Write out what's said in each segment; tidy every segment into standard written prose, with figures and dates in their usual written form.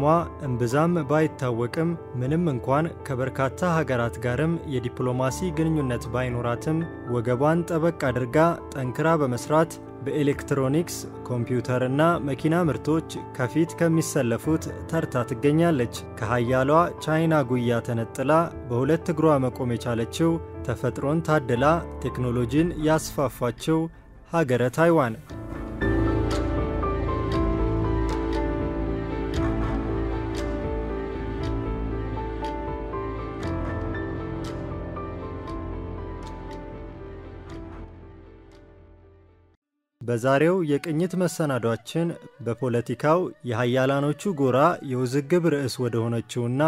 ስሟ እምብዛም ባይታወቅም ምንም እንኳን ከበርካታ ሀገራት ጋርም የዲፕሎማሲ ግንኙነት ባይኖራትም ወገቧን ጠበቅ አድርጋ ጠንክራ በመስራት በኤሌክትሮኒክስ፣ ኮምፒውተርና መኪና ምርቶች ከፊት ከሚሰለፉት ተርታ ትገኛለች። ከሀያሏ ቻይና ጉያ ተነጥላ በሁለት እግሯ መቆም የቻለችው ተፈጥሮን ታድላ ቴክኖሎጂን ያስፋፋችው ሀገረ ታይዋን በዛሬው የቅኝት መሰናዷችን በፖለቲካው የሀያላኖቹ ጎራ የውዝግብ ርዕስ ወደ ሆነችውና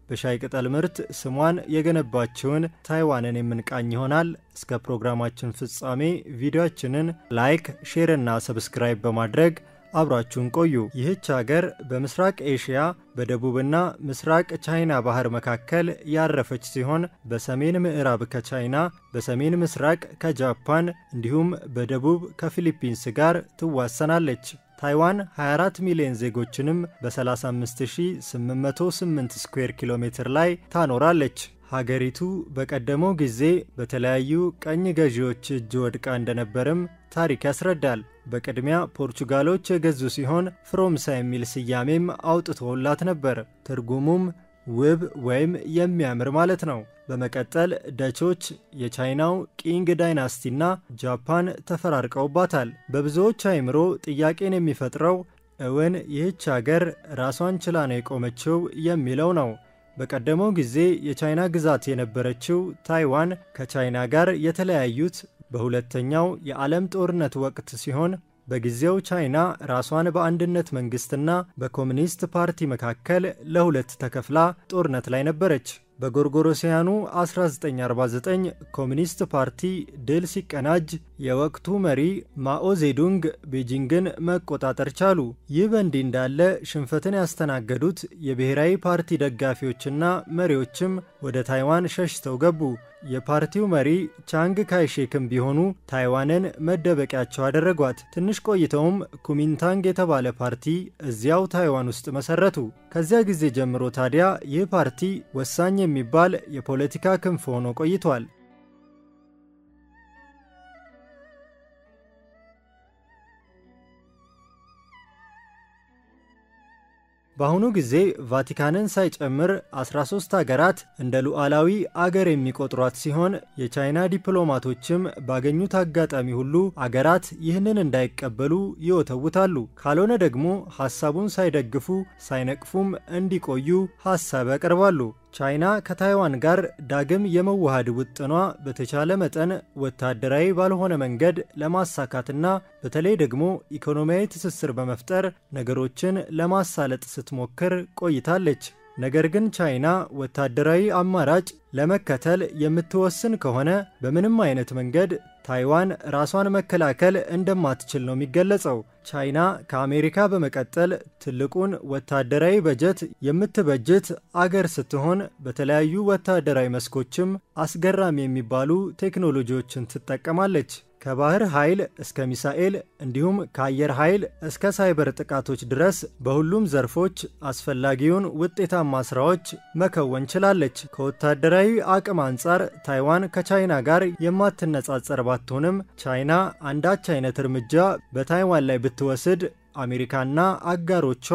በሻይ ቅጠል ምርት ስሟን የገነባችውን ታይዋንን የምንቃኝ ይሆናል። እስከ ፕሮግራማችን ፍጻሜ ቪዲዮአችንን ላይክ፣ ሼር እና ሰብስክራይብ በማድረግ አብራችሁን ቆዩ። ይህች ሀገር በምስራቅ ኤሽያ በደቡብና ምስራቅ ቻይና ባህር መካከል ያረፈች ሲሆን በሰሜን ምዕራብ ከቻይና፣ በሰሜን ምስራቅ ከጃፓን እንዲሁም በደቡብ ከፊሊፒንስ ጋር ትዋሰናለች። ታይዋን 24 ሚሊዮን ዜጎችንም በ35808 ስኩዌር ኪሎ ሜትር ላይ ታኖራለች። ሀገሪቱ በቀደመው ጊዜ በተለያዩ ቀኝ ገዢዎች እጅ ወድቃ እንደነበርም ታሪክ ያስረዳል። በቅድሚያ ፖርቹጋሎች የገዙ ሲሆን ፍሮምሳ የሚል ስያሜም አውጥተውላት ነበር። ትርጉሙም ውብ ወይም የሚያምር ማለት ነው። በመቀጠል ደቾች፣ የቻይናው ቂንግ ዳይናስቲና ጃፓን ተፈራርቀውባታል። በብዙዎች አእምሮ ጥያቄን የሚፈጥረው እውን ይህች ሀገር ራሷን ችላ ነው የቆመችው የሚለው ነው። በቀደመው ጊዜ የቻይና ግዛት የነበረችው ታይዋን ከቻይና ጋር የተለያዩት በሁለተኛው የዓለም ጦርነት ወቅት ሲሆን በጊዜው ቻይና ራሷን በአንድነት መንግስትና በኮሙኒስት ፓርቲ መካከል ለሁለት ተከፍላ ጦርነት ላይ ነበረች። በጎርጎሮሲያኑ 1949 ኮሙኒስት ፓርቲ ድል ሲቀናጅ የወቅቱ መሪ ማኦ ዜዱንግ ቤጂንግን መቆጣጠር ቻሉ። ይህ በእንዲህ እንዳለ ሽንፈትን ያስተናገዱት የብሔራዊ ፓርቲ ደጋፊዎችና መሪዎችም ወደ ታይዋን ሸሽተው ገቡ። የፓርቲው መሪ ቻንግ ካይሼክም ቢሆኑ ታይዋንን መደበቂያቸው አደረጓት። ትንሽ ቆይተውም ኩሚንታንግ የተባለ ፓርቲ እዚያው ታይዋን ውስጥ መሰረቱ። ከዚያ ጊዜ ጀምሮ ታዲያ ይህ ፓርቲ ወሳኝ የሚባል የፖለቲካ ክንፍ ሆኖ ቆይቷል። በአሁኑ ጊዜ ቫቲካንን ሳይጨምር 13 ሀገራት እንደ ሉዓላዊ አገር የሚቆጥሯት ሲሆን የቻይና ዲፕሎማቶችም ባገኙት አጋጣሚ ሁሉ አገራት ይህንን እንዳይቀበሉ ይወተውታሉ። ካልሆነ ደግሞ ሐሳቡን ሳይደግፉ ሳይነቅፉም እንዲቆዩ ሐሳብ ያቀርባሉ። ቻይና ከታይዋን ጋር ዳግም የመዋሃድ ውጥኗ በተቻለ መጠን ወታደራዊ ባልሆነ መንገድ ለማሳካትና በተለይ ደግሞ ኢኮኖሚያዊ ትስስር በመፍጠር ነገሮችን ለማሳለጥ ስትሞክር ቆይታለች። ነገር ግን ቻይና ወታደራዊ አማራጭ ለመከተል የምትወስን ከሆነ በምንም አይነት መንገድ ታይዋን ራሷን መከላከል እንደማትችል ነው የሚገለጸው። ቻይና ከአሜሪካ በመቀጠል ትልቁን ወታደራዊ በጀት የምትበጅት አገር ስትሆን በተለያዩ ወታደራዊ መስኮችም አስገራሚ የሚባሉ ቴክኖሎጂዎችን ትጠቀማለች። ከባህር ኃይል እስከ ሚሳኤል እንዲሁም ከአየር ኃይል እስከ ሳይበር ጥቃቶች ድረስ በሁሉም ዘርፎች አስፈላጊውን ውጤታማ ስራዎች መከወን ችላለች። ከወታደራዊ አቅም አንጻር ታይዋን ከቻይና ጋር የማትነጻጸር ባትሆንም ቻይና አንዳች አይነት እርምጃ በታይዋን ላይ ብትወስድ አሜሪካና አጋሮቿ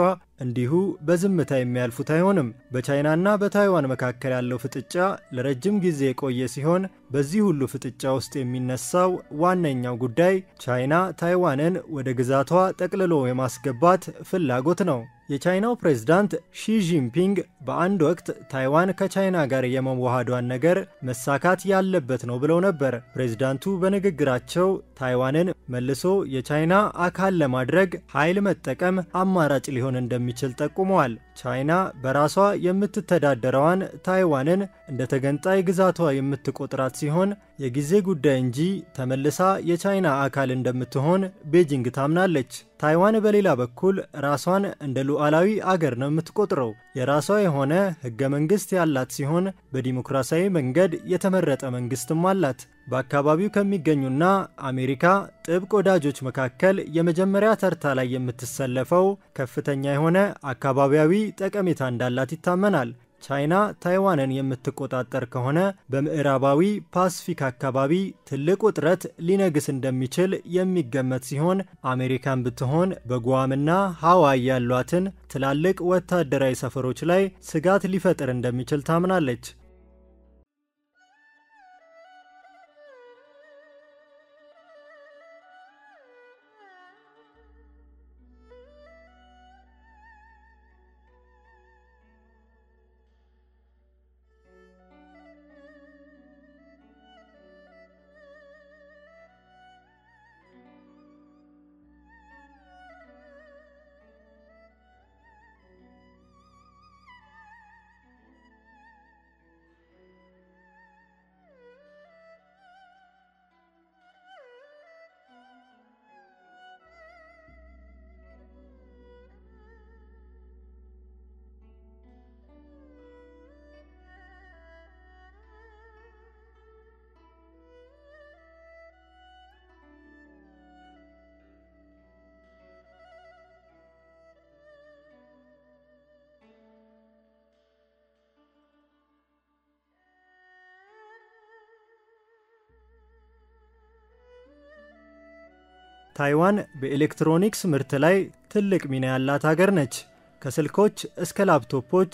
እንዲሁ በዝምታ የሚያልፉት አይሆንም። በቻይናና በታይዋን መካከል ያለው ፍጥጫ ለረጅም ጊዜ የቆየ ሲሆን በዚህ ሁሉ ፍጥጫ ውስጥ የሚነሳው ዋነኛው ጉዳይ ቻይና ታይዋንን ወደ ግዛቷ ጠቅልሎ የማስገባት ፍላጎት ነው። የቻይናው ፕሬዝዳንት ሺ ጂንፒንግ በአንድ ወቅት ታይዋን ከቻይና ጋር የመዋሃዷን ነገር መሳካት ያለበት ነው ብለው ነበር። ፕሬዝዳንቱ በንግግራቸው ታይዋንን መልሶ የቻይና አካል ለማድረግ ኃይል መጠቀም አማራጭ ሊሆን እንደሚችል ጠቁመዋል። ቻይና በራሷ የምትተዳደረዋን ታይዋንን እንደ ተገንጣይ ግዛቷ የምትቆጥራት ሲሆን የጊዜ ጉዳይ እንጂ ተመልሳ የቻይና አካል እንደምትሆን ቤጂንግ ታምናለች። ታይዋን በሌላ በኩል ራሷን እንደ ሉዓላዊ አገር ነው የምትቆጥረው። የራሷ የሆነ ሕገ መንግሥት ያላት ሲሆን በዲሞክራሲያዊ መንገድ የተመረጠ መንግሥትም አላት። በአካባቢው ከሚገኙና አሜሪካ ጥብቅ ወዳጆች መካከል የመጀመሪያ ተርታ ላይ የምትሰለፈው ከፍተኛ የሆነ አካባቢያዊ ጠቀሜታ እንዳላት ይታመናል። ቻይና ታይዋንን የምትቆጣጠር ከሆነ በምዕራባዊ ፓሲፊክ አካባቢ ትልቅ ውጥረት ሊነግስ እንደሚችል የሚገመት ሲሆን አሜሪካን ብትሆን በጉዋምና ሃዋይ ያሏትን ትላልቅ ወታደራዊ ሰፈሮች ላይ ስጋት ሊፈጥር እንደሚችል ታምናለች። ታይዋን በኤሌክትሮኒክስ ምርት ላይ ትልቅ ሚና ያላት ሀገር ነች። ከስልኮች እስከ ላፕቶፖች፣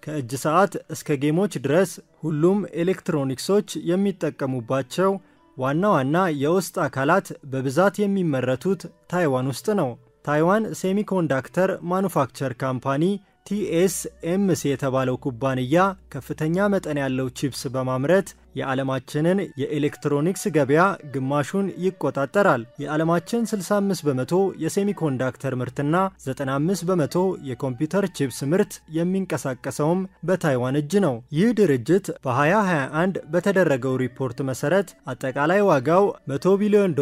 ከእጅ ሰዓት እስከ ጌሞች ድረስ ሁሉም ኤሌክትሮኒክሶች የሚጠቀሙባቸው ዋና ዋና የውስጥ አካላት በብዛት የሚመረቱት ታይዋን ውስጥ ነው። ታይዋን ሴሚኮንዳክተር ማኑፋክቸር ካምፓኒ TSMC የተባለው ኩባንያ ከፍተኛ መጠን ያለው ቺፕስ በማምረት የዓለማችንን የኤሌክትሮኒክስ ገበያ ግማሹን ይቆጣጠራል። የዓለማችን 65 በመቶ የሴሚኮንዳክተር ምርትና 95 በመቶ የኮምፒውተር ቺፕስ ምርት የሚንቀሳቀሰውም በታይዋን እጅ ነው። ይህ ድርጅት በ2021 በተደረገው ሪፖርት መሰረት አጠቃላይ ዋጋው $100 ቢሊዮን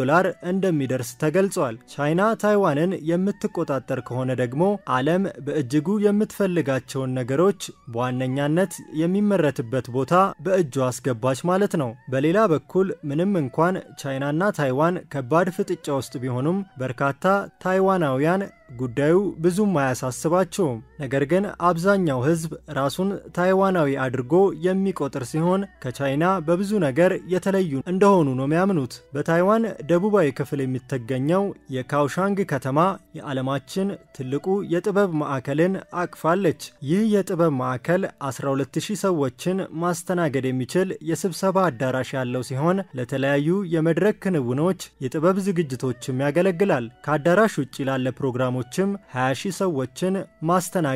እንደሚደርስ ተገልጿል። ቻይና ታይዋንን የምትቆጣጠር ከሆነ ደግሞ ዓለም በእጅጉ የምትፈልጋቸውን ነገሮች በዋነኛነት የሚመረትበት ቦታ በእጇ አስገባች ማለት ነው። በሌላ በኩል ምንም እንኳን ቻይናና ታይዋን ከባድ ፍጥጫ ውስጥ ቢሆኑም በርካታ ታይዋናውያን ጉዳዩ ብዙም አያሳስባቸውም። ነገር ግን አብዛኛው ሕዝብ ራሱን ታይዋናዊ አድርጎ የሚቆጥር ሲሆን ከቻይና በብዙ ነገር የተለዩ እንደሆኑ ነው የሚያምኑት። በታይዋን ደቡባዊ ክፍል የምትገኘው የካኦሻንግ ከተማ የዓለማችን ትልቁ የጥበብ ማዕከልን አቅፋለች። ይህ የጥበብ ማዕከል 12000 ሰዎችን ማስተናገድ የሚችል የስብሰባ አዳራሽ ያለው ሲሆን ለተለያዩ የመድረክ ክንውኖች፣ የጥበብ ዝግጅቶችም ያገለግላል። ከአዳራሽ ውጭ ላለ ፕሮግራሞችም 20,000 ሰዎችን ማስተናገድ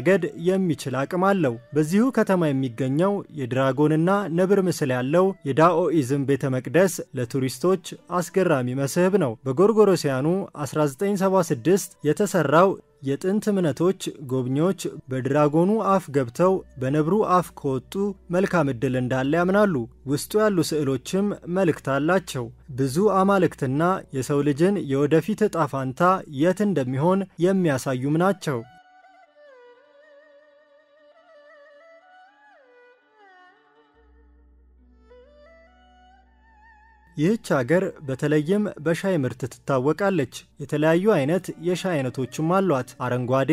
የሚችል አቅም አለው። በዚሁ ከተማ የሚገኘው የድራጎንና ነብር ምስል ያለው የዳኦኢዝም ቤተ መቅደስ ለቱሪስቶች አስገራሚ መስህብ ነው። በጎርጎሮሲያኑ 1976 የተሰራው የጥንት እምነቶች ጎብኚዎች በድራጎኑ አፍ ገብተው በነብሩ አፍ ከወጡ መልካም ዕድል እንዳለ ያምናሉ። ውስጡ ያሉ ስዕሎችም መልእክት አላቸው። ብዙ አማልክትና የሰው ልጅን የወደፊት ዕጣ ፈንታ የት እንደሚሆን የሚያሳዩም ናቸው። ይህች ሀገር በተለይም በሻይ ምርት ትታወቃለች። የተለያዩ አይነት የሻይ አይነቶችም አሏት። አረንጓዴ፣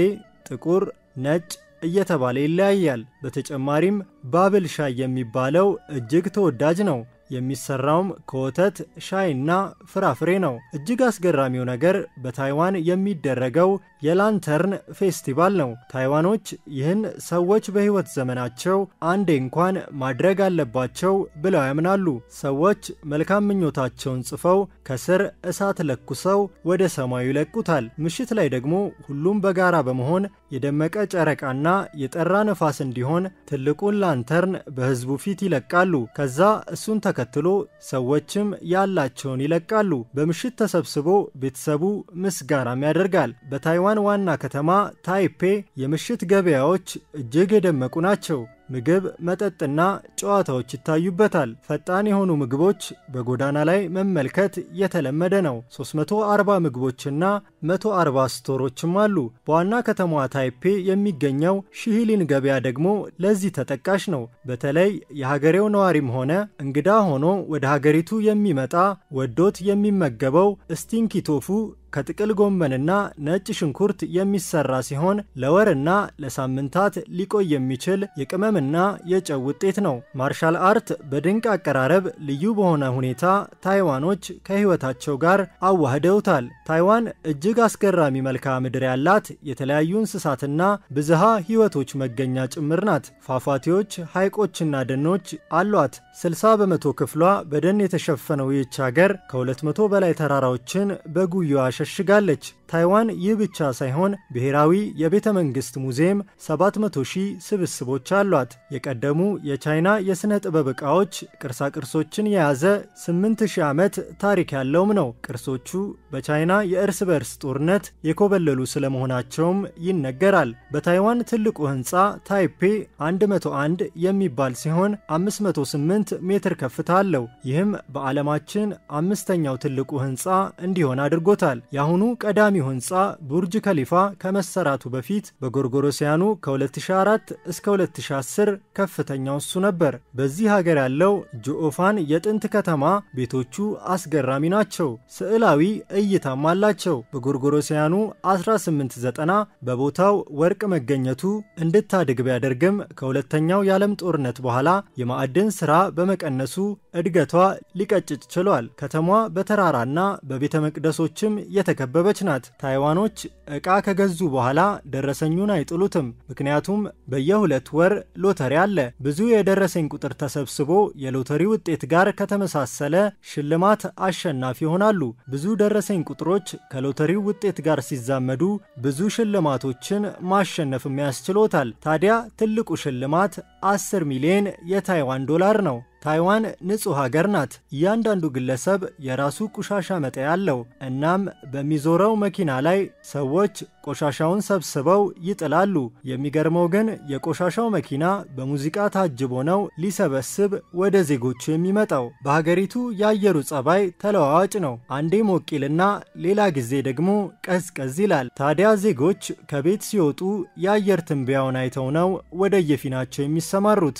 ጥቁር፣ ነጭ እየተባለ ይለያያል። በተጨማሪም ባብል ሻይ የሚባለው እጅግ ተወዳጅ ነው። የሚሰራውም ከወተት ሻይና ፍራፍሬ ነው። እጅግ አስገራሚው ነገር በታይዋን የሚደረገው የላንተርን ፌስቲቫል ነው። ታይዋኖች ይህን ሰዎች በሕይወት ዘመናቸው አንዴ እንኳን ማድረግ አለባቸው ብለው ያምናሉ። ሰዎች መልካም ምኞታቸውን ጽፈው ከስር እሳት ለኩሰው ወደ ሰማዩ ይለቁታል። ምሽት ላይ ደግሞ ሁሉም በጋራ በመሆን የደመቀ ጨረቃና የጠራ ነፋስ እንዲሆን ትልቁን ላንተርን በሕዝቡ ፊት ይለቃሉ። ከዛ እሱን ተከትሎ ሰዎችም ያላቸውን ይለቃሉ። በምሽት ተሰብስቦ ቤተሰቡ ምስጋናም ያደርጋል። በታይዋን ዋና ከተማ ታይፔ የምሽት ገበያዎች እጅግ የደመቁ ናቸው። ምግብ፣ መጠጥና ጨዋታዎች ይታዩበታል። ፈጣን የሆኑ ምግቦች በጎዳና ላይ መመልከት የተለመደ ነው። 340 ምግቦችና 140 ስቶሮችም አሉ። በዋና ከተማዋ ታይፔ የሚገኘው ሺሂሊን ገበያ ደግሞ ለዚህ ተጠቃሽ ነው። በተለይ የሀገሬው ነዋሪም ሆነ እንግዳ ሆኖ ወደ ሀገሪቱ የሚመጣ ወዶት የሚመገበው ስቲንኪ ቶፉ ከጥቅል ጎመንና ነጭ ሽንኩርት የሚሰራ ሲሆን ለወርና ለሳምንታት ሊቆይ የሚችል የቅመምና የጨው ውጤት ነው። ማርሻል አርት በድንቅ አቀራረብ ልዩ በሆነ ሁኔታ ታይዋኖች ከህይወታቸው ጋር አዋህደውታል። ታይዋን እጅግ አስገራሚ መልክዓ ምድር ያላት የተለያዩ እንስሳትና ብዝሃ ህይወቶች መገኛ ጭምር ናት። ፏፏቴዎች፣ ሐይቆችና ደኖች አሏት። 60 በመቶ ክፍሏ በደን የተሸፈነው ይህች ሀገር ከ200 በላይ ተራራዎችን በጉያዋ ሸሽጋለች። ታይዋን ይህ ብቻ ሳይሆን ብሔራዊ የቤተ መንግስት ሙዚየም 700,000 ስብስቦች አሏት። የቀደሙ የቻይና የሥነ ጥበብ ዕቃዎች ቅርሳቅርሶችን የያዘ 8,000 ዓመት ታሪክ ያለውም ነው። ቅርሶቹ በቻይና የእርስ በርስ ጦርነት የኮበለሉ ስለመሆናቸውም ይነገራል። በታይዋን ትልቁ ህንፃ ታይፔ 101 የሚባል ሲሆን 508 ሜትር ከፍታ አለው። ይህም በዓለማችን 5ኛው ትልቁ ህንፃ እንዲሆን አድርጎታል። የአሁኑ ቀዳሚው ህንፃ ቡርጅ ከሊፋ ከመሰራቱ በፊት በጎርጎሮሲያኑ ከ2004 እስከ 2010 ከፍተኛው እሱ ነበር። በዚህ ሀገር ያለው ጆኦፋን የጥንት ከተማ ቤቶቹ አስገራሚ ናቸው። ስዕላዊ እይታም አላቸው። በጎርጎሮሲያኑ 1890 በቦታው ወርቅ መገኘቱ እንድታድግ ቢያደርግም ከሁለተኛው የዓለም ጦርነት በኋላ የማዕድን ስራ በመቀነሱ እድገቷ ሊቀጭጭ ችሏል። ከተማዋ በተራራና በቤተ መቅደሶችም የተከበበች ናት። ታይዋኖች ዕቃ ከገዙ በኋላ ደረሰኙን አይጥሉትም። ምክንያቱም በየ2 ወር ሎተሪ አለ። ብዙ የደረሰኝ ቁጥር ተሰብስቦ የሎተሪ ውጤት ጋር ከተመሳሰለ ሽልማት አሸናፊ ይሆናሉ። ብዙ ደረሰኝ ቁጥሮች ከሎተሪው ውጤት ጋር ሲዛመዱ ብዙ ሽልማቶችን ማሸነፍም ያስችሎታል። ታዲያ ትልቁ ሽልማት 10 ሚሊዮን የታይዋን ዶላር ነው። ታይዋን ንጹህ ሀገር ናት። እያንዳንዱ ግለሰብ የራሱ ቆሻሻ መጣያ አለው። እናም በሚዞረው መኪና ላይ ሰዎች ቆሻሻውን ሰብስበው ይጥላሉ። የሚገርመው ግን የቆሻሻው መኪና በሙዚቃ ታጅቦ ነው ሊሰበስብ ወደ ዜጎቹ የሚመጣው። በሀገሪቱ የአየሩ ጸባይ ተለዋዋጭ ነው። አንዴ ሞቅ ይልና ሌላ ጊዜ ደግሞ ቀዝቀዝ ይላል። ታዲያ ዜጎች ከቤት ሲወጡ የአየር ትንበያውን አይተው ነው ወደ የፊናቸው የሚሰማሩት።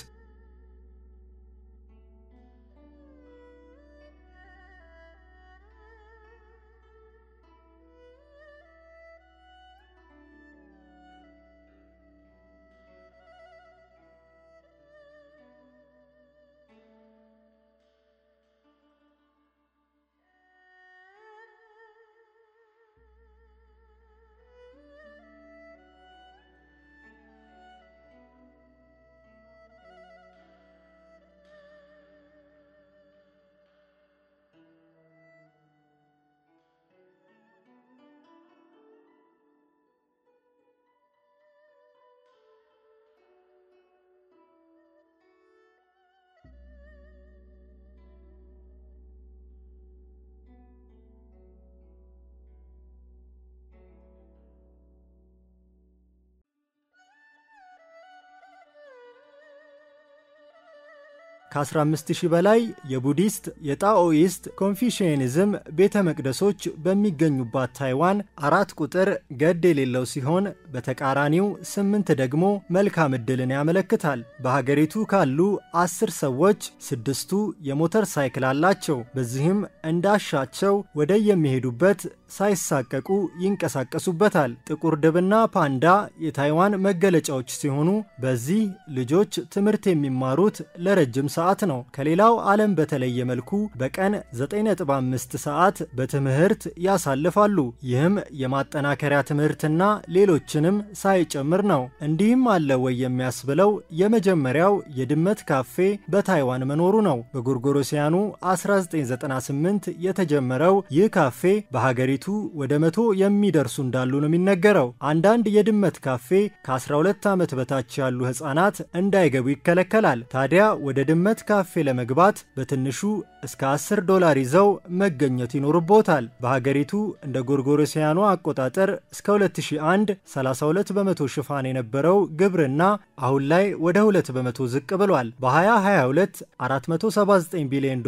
ከ15,000 በላይ የቡዲስት፣ የጣኦይስት፣ ኮንፊሽየኒዝም ቤተ መቅደሶች በሚገኙባት ታይዋን 4 ቁጥር ገድ የሌለው ሲሆን በተቃራኒው 8 ደግሞ መልካም ዕድልን ያመለክታል። በሀገሪቱ ካሉ 10 ሰዎች 6ቱ የሞተር ሳይክል አላቸው። በዚህም እንዳሻቸው ወደ የሚሄዱበት ሳይሳቀቁ ይንቀሳቀሱበታል። ጥቁር ድብና ፓንዳ የታይዋን መገለጫዎች ሲሆኑ በዚህ ልጆች ትምህርት የሚማሩት ለረጅም ሰዓት ነው። ከሌላው ዓለም በተለየ መልኩ በቀን 9.5 ሰዓት በትምህርት ያሳልፋሉ። ይህም የማጠናከሪያ ትምህርትና ሌሎችንም ሳይጨምር ነው። እንዲህም አለ ወይ የሚያስብለው የመጀመሪያው የድመት ካፌ በታይዋን መኖሩ ነው። በጎርጎሮሲያኑ 1998 የተጀመረው ይህ ካፌ በሀገሪቱ ወደ 100 የሚደርሱ እንዳሉ ነው የሚነገረው። አንዳንድ የድመት ካፌ ከ12 ዓመት በታች ያሉ ህፃናት እንዳይገቡ ይከለከላል። ታዲያ ወደ ድመት ኢንተርኔት ካፌ ለመግባት በትንሹ እስከ $10 ይዘው መገኘት ይኖርቦታል። በሀገሪቱ እንደ ጎርጎሮሲያኑ አቆጣጠር እስከ 2001 32 በመቶ ሽፋን የነበረው ግብርና አሁን ላይ ወደ 2 በመቶ ዝቅ ብሏል። በ2022 $479 ቢሊዮን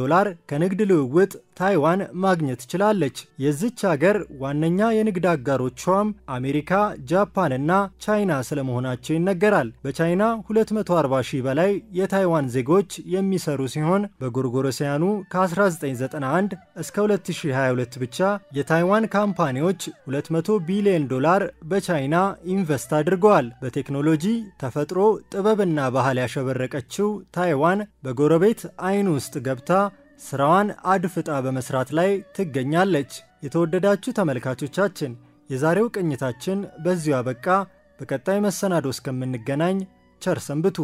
ከንግድ ልውውጥ ታይዋን ማግኘት ችላለች። የዚች ሀገር ዋነኛ የንግድ አጋሮቿም አሜሪካ፣ ጃፓን እና ቻይና ስለመሆናቸው ይነገራል። በቻይና 240 ሺህ በላይ የታይዋን ዜጎች የሚሰሩ ሲሆን በጎርጎሮሲያኑ ከ1991 እስከ 2022 ብቻ የታይዋን ካምፓኒዎች $200 ቢሊዮን በቻይና ኢንቨስት አድርገዋል። በቴክኖሎጂ፣ ተፈጥሮ፣ ጥበብና ባህል ያሸበረቀችው ታይዋን በጎረቤት አይን ውስጥ ገብታ ስራዋን አድፍጣ በመስራት ላይ ትገኛለች። የተወደዳችሁ ተመልካቾቻችን የዛሬው ቅኝታችን በዚሁ አበቃ። በቀጣይ መሰናዶ እስከምንገናኝ ቸር ሰንብቱ።